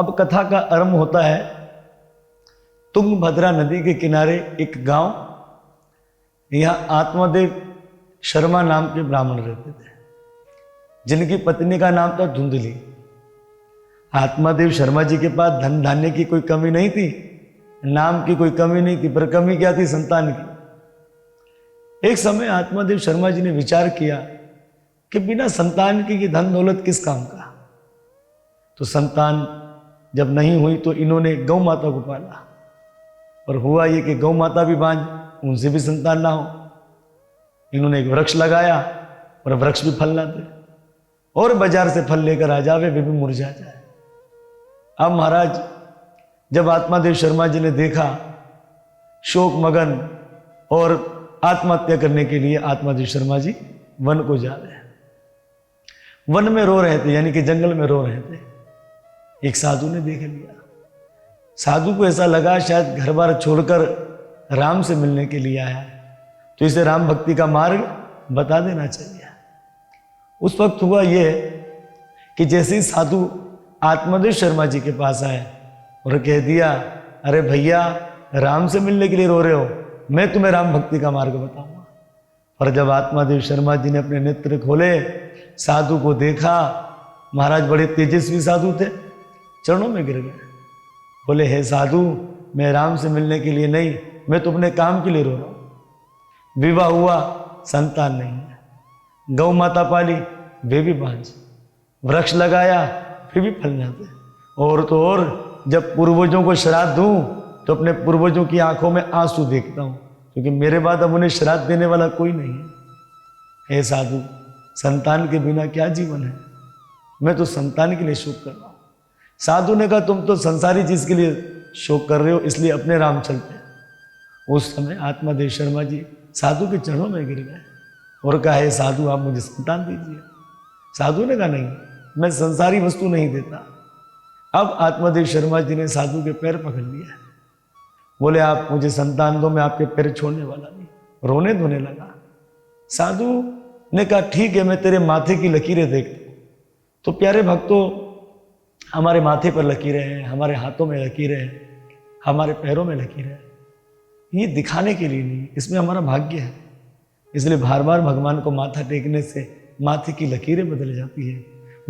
अब कथा का आरंभ होता है। तुंगभद्रा नदी के किनारे एक गांव, यहाँ आत्मादेव शर्मा नाम के ब्राह्मण रहते थे, जिनकी पत्नी का नाम था धुंधली। आत्मादेव शर्मा जी के पास धन धान्य की कोई कमी नहीं थी, नाम की कोई कमी नहीं थी, पर कमी क्या थी? संतान की। एक समय आत्मादेव शर्मा जी ने विचार किया कि बिना संतान की धन दौलत किस काम का। तो संतान जब नहीं हुई तो इन्होंने गौ माता को पाला, और हुआ ये कि गौ माता भी बांझ, उनसे भी संतान ना हो। इन्होंने एक वृक्ष लगाया और वृक्ष भी फल ना दे, और बाजार से फल लेकर आ जावे वे भी मुरझा जाए। अब महाराज जब आत्मादेव शर्मा जी ने देखा, शोक मगन और आत्महत्या करने के लिए आत्मादेव शर्मा जी वन को जा रहे हैं। वन में रो रहे थे, यानी कि जंगल में रो रहे थे। एक साधु ने देख लिया। साधु को ऐसा लगा शायद घर बार छोड़कर राम से मिलने के लिए आया है, तो इसे राम भक्ति का मार्ग बता देना चाहिए। उस वक्त हुआ यह कि जैसे ही साधु आत्मादेव शर्मा जी के पास आए और कह दिया, अरे भैया राम से मिलने के लिए रो रहे हो, मैं तुम्हें राम भक्ति का मार्ग बताऊंगा। और जब आत्मादेव शर्मा जी ने अपने नेत्र खोले, साधु को देखा, महाराज बड़े तेजस्वी साधु थे, चरणों में गिर गए। बोले, हे साधु, मैं राम से मिलने के लिए नहीं, मैं तो अपने काम के लिए रो रहा हूं। विवाह हुआ, संतान नहीं है। गौ माता पाली, वे भी बांझ। वृक्ष लगाया, फिर भी फल न दे। और तो और जब पूर्वजों को श्राद्ध दूं तो अपने पूर्वजों की आंखों में आंसू देखता हूं, क्योंकि मेरे बाद अब उन्हें श्राद्ध देने वाला कोई नहीं है। हे साधु, संतान के बिना क्या जीवन है? मैं तो संतान के लिए शोक कर रहा हूं। साधु ने कहा, तुम तो संसारी चीज के लिए शोक कर रहे हो, इसलिए अपने राम चलते हैं। उस समय आत्मादेव शर्मा जी साधु के चरणों में गिर गए और कहा, हे साधु, आप मुझे संतान दीजिए। साधु ने कहा, नहीं, मैं संसारी वस्तु नहीं देता। अब आत्मादेव शर्मा जी ने साधु के पैर पकड़ लिया। बोले, आप मुझे संतान दो, मैं आपके पैर छोड़ने वाला नहीं। रोने धोने लगा। साधु ने कहा, ठीक है, मैं तेरे माथे की लकीरें देखता हूं। तो प्यारे भक्तों, हमारे माथे पर लकीरें हैं, हमारे हाथों में लकीरें हैं, हमारे पैरों में लकीरें हैं। ये दिखाने के लिए नहीं, इसमें हमारा भाग्य है। इसलिए बार बार भगवान को माथा टेकने से माथे की लकीरें बदल जाती है,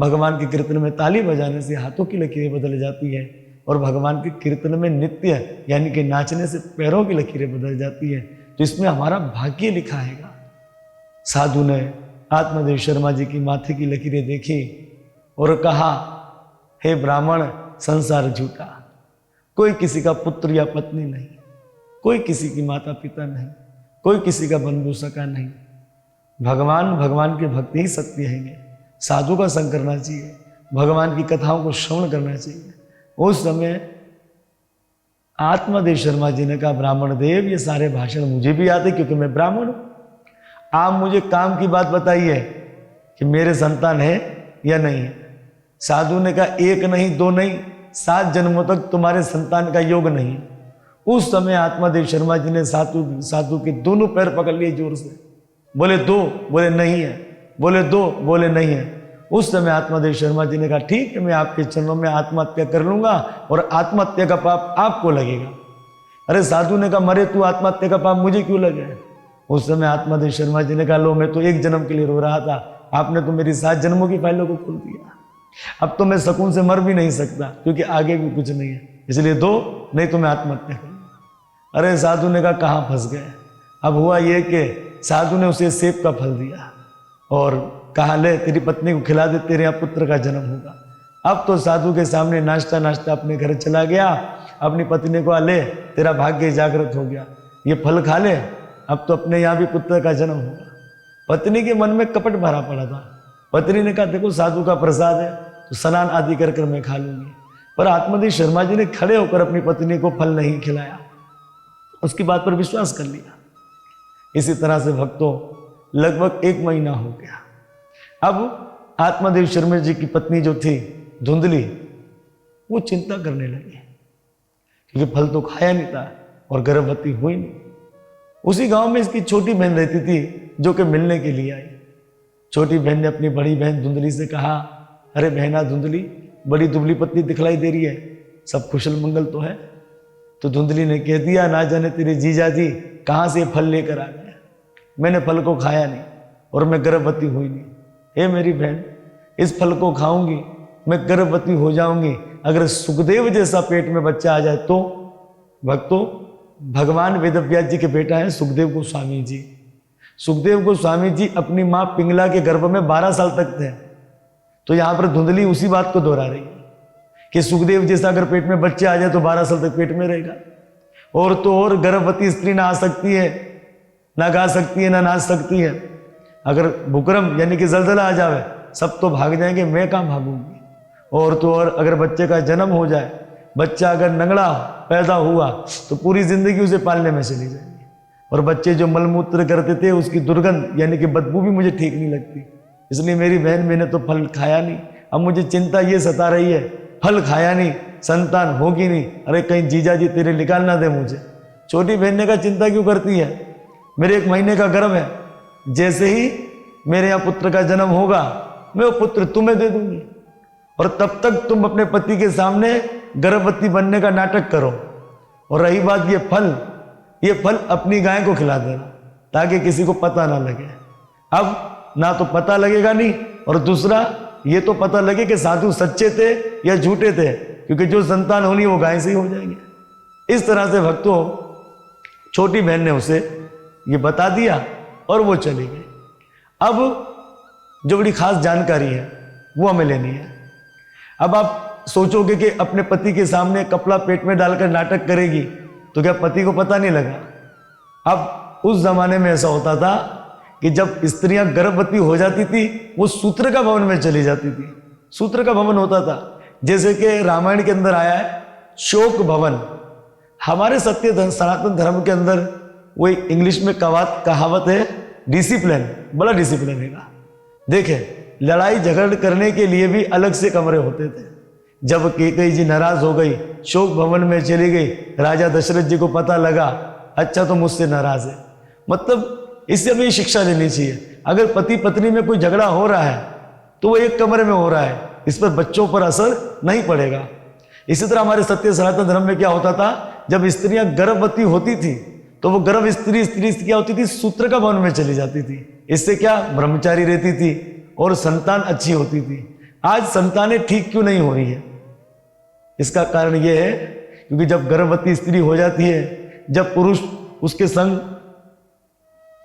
भगवान के कीर्तन में ताली बजाने से हाथों की लकीरें बदल जाती है, और भगवान के कीर्तन में नृत्य यानी कि नाचने से पैरों की लकीरें बदल जाती है। तो इसमें हमारा भाग्य लिखा है। साधु ने आत्मादेव शर्मा जी की माथे की लकीरें देखी और कहा, हे ब्राह्मण, संसार झूठा, कोई किसी का पुत्र या पत्नी नहीं, कोई किसी की माता पिता नहीं, कोई किसी का बंधु सका नहीं। भगवान के भक्त ही सत्य हैं। साधु का संग करना चाहिए, भगवान की कथाओं को श्रवण करना चाहिए। उस समय आत्मादेव शर्मा जी ने कहा, ब्राह्मण देव, ये सारे भाषण मुझे भी आते क्योंकि मैं ब्राह्मण हूं। आप मुझे काम की बात बताइए कि मेरे संतान है या नहीं है। साधु ने कहा, एक नहीं, दो नहीं, 7 जन्मों तक तुम्हारे संतान का योग नहीं। उस समय आत्मादेव शर्मा जी ने साधु के दोनों पैर पकड़ लिए जोर से। बोले, दो, बोले नहीं है, बोले दो, बोले नहीं है। उस समय आत्मादेव शर्मा जी ने कहा, ठीक है, मैं आपके चरणों में आत्महत्या कर लूंगा और आत्महत्या का पाप आपको लगेगा। अरे साधु ने कहा, मरे तू, आत्महत्या का पाप मुझे क्यों लगे? उस समय आत्मादेव शर्मा जी ने कहा, लो, मैं तो 1 जन्म के लिए रो रहा था, आपने तो मेरी 7 जन्मों की फाइलों को खोल दिया। अब तो मैं सुकून से मर भी नहीं सकता, क्योंकि आगे भी कुछ नहीं है, इसलिए दो, नहीं तो मैं आत्महत्या करूंगा। अरे साधु ने कहा, कहाँ फंस गए? अब हुआ ये कि साधु ने उसे सेब का फल दिया और कहा, ले, तेरी पत्नी को खिला दे, तेरे यहाँ पुत्र का जन्म होगा। अब तो साधु के सामने नाश्ता नाश्ता अपने घर चला गया, अपनी पत्नी को, ले, तेरा भाग्य जागृत हो गया, ये फल खा ले, अब तो अपने यहाँ भी पुत्र का जन्म होगा। पत्नी के मन में कपट भरा पड़ा था। पत्नी ने कहा, देखो साधु का प्रसाद है तो स्नान आदि कर कर मैं खा लूंगी। पर आत्मादेव शर्मा जी ने खड़े होकर अपनी पत्नी को फल नहीं खिलाया, उसकी बात पर विश्वास कर लिया। इसी तरह से भक्तों लगभग 1 महीना हो गया। अब आत्मादेव शर्मा जी की पत्नी जो थी धुंधली, वो चिंता करने लगी, क्योंकि फल तो खाया नहीं था और गर्भवती हुई नहीं। उसी गांव में इसकी छोटी बहन रहती थी जो कि मिलने के लिए आई। छोटी बहन ने अपनी बड़ी बहन धुंधली से कहा, अरे बहना धुंधली, बड़ी दुबली पतली दिखलाई दे रही है, सब कुशल मंगल तो है। तो धुंधली ने कह दिया, ना जाने तेरे जीजा जी कहाँ से फल लेकर आ गए, मैंने फल को खाया नहीं और मैं गर्भवती हुई नहीं। हे मेरी बहन, इस फल को खाऊंगी मैं गर्भवती हो जाऊंगी, अगर सुखदेव जैसा पेट में बच्चा आ जाए तो। भक्तों, भगवान वेदव्यास जी के बेटा है सुखदेव गोस्वामी जी। सुखदेव गोस्वामी जी अपनी माँ पिंगला के गर्भ में 12 साल तक थे। तो यहां पर धुंधली उसी बात को दोहरा रही है कि सुखदेव जैसा अगर पेट में बच्चे आ जाए तो 12 साल तक पेट में रहेगा। और तो और गर्भवती स्त्री ना आ सकती है, ना गा सकती है, ना नाच सकती है। अगर भूकरम यानी कि जलजला आ जावे, सब तो भाग जाएंगे, मैं कहाँ भागूंगी। और तो और अगर बच्चे का जन्म हो जाए, बच्चा अगर नंगड़ा पैदा हुआ तो पूरी जिंदगी उसे पालने में चली जाएगी। और बच्चे जो मलमूत्र करते थे उसकी दुर्गंध यानी कि बदबू भी मुझे ठीक नहीं लगती। इसलिए मेरी बहन, मैंने तो फल खाया नहीं। अब मुझे चिंता ये सता रही है, फल खाया नहीं, संतान होगी नहीं, अरे कहीं जीजा जी तेरे निकाल ना दे मुझे। छोटी बहन ने कहा, चिंता क्यों करती है, मेरे 1 महीने का गर्भ है, जैसे ही मेरे यहाँ पुत्र का जन्म होगा मैं वो पुत्र तुम्हें दे दूंगी। और तब तक तुम अपने पति के सामने गर्भवती बनने का नाटक करो। और रही बात ये फल अपनी गाय को खिला देना ताकि किसी को पता ना लगे। अब ना तो पता लगेगा नहीं, और दूसरा ये तो पता लगे कि साधु सच्चे थे या झूठे थे, क्योंकि जो संतान होनी वो गाय से ही हो जाएंगे। इस तरह से भक्तों, छोटी बहन ने उसे ये बता दिया और वो चली गई। अब जो बड़ी खास जानकारी है वो हमें लेनी है। अब आप सोचोगे कि अपने पति के सामने कपड़ा पेट में डालकर नाटक करेगी तो क्या पति को पता नहीं लगा। अब उस जमाने में ऐसा होता था कि जब स्त्रियां गर्भवती हो जाती थी वो सूत्र का भवन में चली जाती थी। सूत्र का भवन होता था, जैसे कि रामायण के अंदर आया है शोक भवन। हमारे सत्य सनातन धर्म के अंदर वो इंग्लिश में कहावत है डिसिप्लिन, बड़ा डिसिप्लिन है। देखे, लड़ाई झगड़ करने के लिए भी अलग से कमरे होते थे। जब कैकेयी जी नाराज हो गई, शोक भवन में चली गई, राजा दशरथ जी को पता लगा, अच्छा तो मुझसे नाराज है। मतलब इससे हमें शिक्षा लेनी चाहिए, अगर पति पत्नी में कोई झगड़ा हो रहा है तो वो एक कमरे में हो रहा है, इस पर बच्चों पर असर नहीं पड़ेगा। इसी तरह हमारे सत्य सनातन धर्म में क्या होता था, जब स्त्रियां गर्भवती होती थी तो वो गर्भ स्त्री क्या होती थी, सूत्र का भवन में चली जाती थी। इससे क्या, ब्रह्मचारी रहती थी और संतान अच्छी होती थी। आज संतानें ठीक क्यों नहीं हो रही है, इसका कारण यह है क्योंकि जब गर्भवती स्त्री हो जाती है, जब पुरुष उसके संग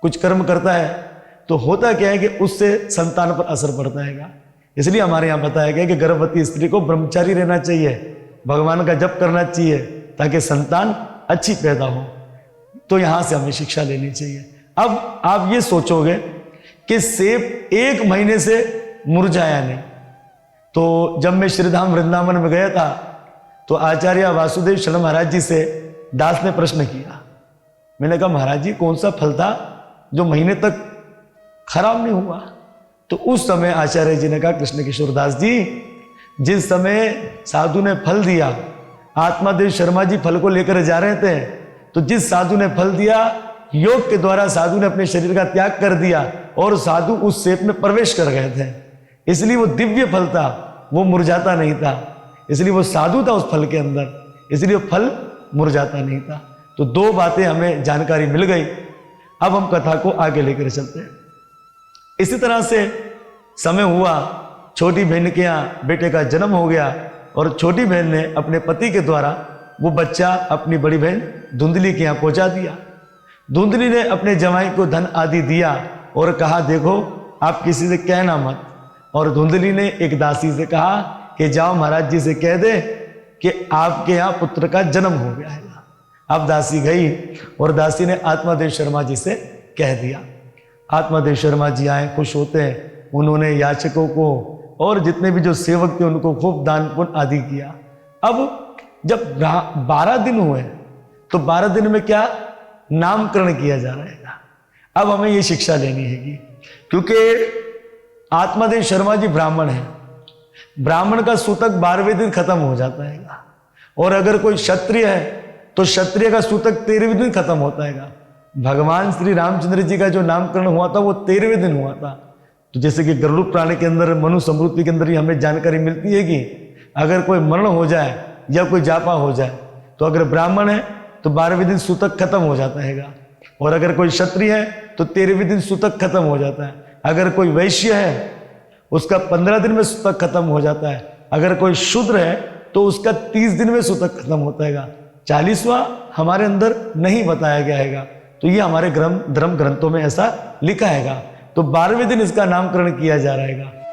कुछ कर्म करता है तो होता क्या है कि उससे संतान पर असर पड़ता है। इसलिए हमारे यहाँ बताया गया कि गर्भवती स्त्री को ब्रह्मचारी रहना चाहिए, भगवान का जप करना चाहिए ताकि संतान अच्छी पैदा हो। तो यहां से हमें शिक्षा लेनी चाहिए। अब आप ये सोचोगे कि सेब 1 महीने से मुरझाया नहीं। तो जब मैं श्रीधाम वृंदावन में गया था तो आचार्य वासुदेव शर्मा महाराज जी से दास ने प्रश्न किया। मैंने कहा, महाराज जी कौन सा फल था जो महीने तक खराब नहीं हुआ? तो उस समय आचार्य जी ने कहा, कृष्ण किशोर दास जी, जिस समय साधु ने फल दिया, आत्मादेव शर्मा जी फल को लेकर जा रहे थे, तो जिस साधु ने फल दिया, योग के द्वारा साधु ने अपने शरीर का त्याग कर दिया और साधु उस सेब में प्रवेश कर गए थे। इसलिए वो दिव्य फल था, वो मुरझाता नहीं था। इसलिए वो साधु था उस फल के अंदर, इसलिए वो फल मुरझाता नहीं था। तो 2 बातें हमें जानकारी मिल गई। अब हम कथा को आगे लेकर चलते हैं। इसी तरह से समय हुआ, छोटी बहन के यहाँ बेटे का जन्म हो गया और छोटी बहन ने अपने पति के द्वारा वो बच्चा अपनी बड़ी बहन धुंधली के यहाँ पहुंचा दिया। धुंधली ने अपने जमाई को धन आदि दिया और कहा, देखो आप किसी से कहना मत। और धुंधली ने एक दासी से कहा कि जाओ महाराज जी से कह दे कि आपके यहाँ पुत्र का जन्म हो गया है। अब दासी गई और दासी ने आत्मादेव शर्मा जी से कह दिया। आत्मादेव शर्मा जी आए, खुश होते हैं। उन्होंने याचकों को और जितने भी जो सेवक थे उनको खूब दान पुण्य आदि किया। अब जब 12 दिन हुए तो 12 दिन में क्या नामकरण किया जा रहा है। अब हमें ये शिक्षा लेनी है क्योंकि आत्मादेव शर्मा जी ब्राह्मण है, ब्राह्मण का सूतक 12वें दिन खत्म हो जाता है। और अगर कोई क्षत्रिय है तो क्षत्रिय का सूतक 13वें दिन खत्म होता है। भगवान श्री रामचंद्र जी का जो नामकरण हुआ था वो 13वें दिन हुआ था। तो जैसे कि गरुड़ पुराण के अंदर, मनु स्मृति के अंदर ही हमें जानकारी मिलती है कि अगर कोई मरण हो जाए या कोई जापा हो जाए तो अगर ब्राह्मण है तो 12वें दिन सूतक खत्म हो जाता है, और अगर कोई क्षत्रिय है तो 13वें दिन सूतक खत्म हो जाता है। अगर कोई वैश्य है उसका 15 दिन में सूतक खत्म हो जाता है। अगर कोई शूद्र है तो उसका 30 दिन में सूतक खत्म होता है। 40वां हमारे अंदर नहीं बताया गया है, तो ये हमारे धर्म ग्रंथों में ऐसा लिखा है। तो 12वें दिन इसका नामकरण किया जा रहा है।